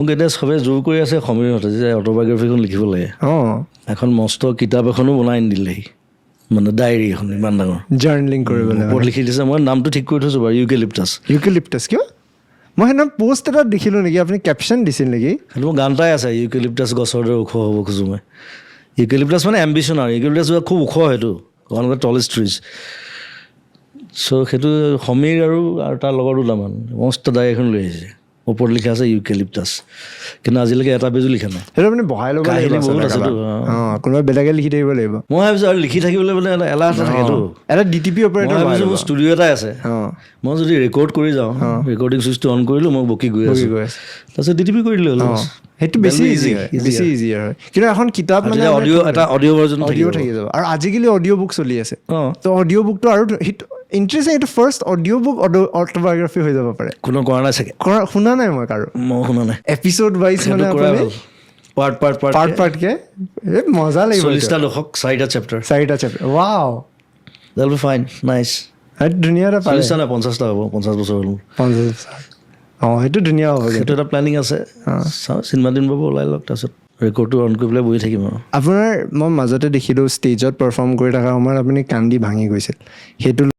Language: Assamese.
মোক এতিয়া চবে জোৰ কৰি আছে সমীৰহঁতে যে অট'বায়োগ্ৰাফিখন লিখিব লাগে এখন মস্ত কিতাপ এখনো বনাই নিদিলেহি মানে ডায়েৰী এখন ইমান ডাঙৰ জাৰ্নেলিং কৰিবলৈ ওপৰত লিখি দিছে মই নামটো ঠিক কৰি থৈছোঁ বাৰু ইউকেলিপ্টাছ কিয় মই সেইদিনা পোষ্ট এটা দেখিলোঁ নেকি আপুনি কেপশ্যন দিছিল নেকি সেইটো মোৰ গান এটাই আছে ইউকেলিপ্টাছ গছৰ দৰে ওখ হ'ব খোজোঁ মই ইউকেলিপ্টাছ মানে এম্বিশ্যন আৰু ইউকেলিপ্টাছ খুব ওখ সেইটো one of the tallest trees চ' সেইটো সমীৰ আৰু তাৰ লগৰ দুটামান মস্ত ডায়েৰী এখন লৈ আহিছে ওপৰত লিখা আছে ইউকেলিপ্টাছ কিন্তু আজিলৈকে এটা পেজো লিখা নাই সেইটো আপুনি বহাই ল'ব কাহিনী বহুত আছেতো কোনোবাই বেলেগে লিখি থাকিব লাগিব মই ভাবিছোঁ আৰু লিখি থাকিবলৈ মানে এলাহ এটা থাকেতো এটা DTP অপাৰেটৰ মই ভাবিছোঁ মোৰ ষ্টুডিঅ' এটা আছে মই যদি ৰেকৰ্ড কৰি যাওঁ ৰেকৰ্ডিং চুইচটো অন কৰিলোঁ মই বকি গৈ আছোঁ তাৰপিছত DTP কৰি দিলোঁ হ'ল সেইটো বেছি ইজি হয় কিন্তু এখন কিতাপ মানে অডিঅ' ভাৰ্জন অডিঅ' থাকি যাব আৰু আজিকালি অডিঅ' বুক চলি আছে তো অডিঅ' বুকটো আৰু ইণ্টাৰেষ্টিং এইটো ফাৰ্ষ্ট অডিঅ' বুক অট'বায়োগ্ৰাফি হৈ যাব পাৰে কোনো কৰা নাই চাগে শুনা নাই মই কাৰো মই শুনা নাই এপিছ'ড ৱাইজ মানে পাৰ্টকে মজা লাগিব 40টা দশক 4টা chapter wow that'll be fine nice সেইটো ধুনীয়া এটা পাৰে 40টা নাই 50টা হ'ব 50 বছৰ হ'ল 50 বছৰ সেইটো ধুনীয়া হ'ব সেইটো এটা প্লেনিং আছে চাওঁ চিনেমা দিন পাব ওলাই লওক তাৰপিছত ৰেকৰ্ডটো অন কৰি পেলাই বহি থাকিম আৰু আপোনাৰ মই মাজতে দেখিলোঁ ষ্টেজত পাৰফৰ্ম কৰি থকাৰ সময়ত আপুনি কান্দি ভাঙি গৈছিল সেইটো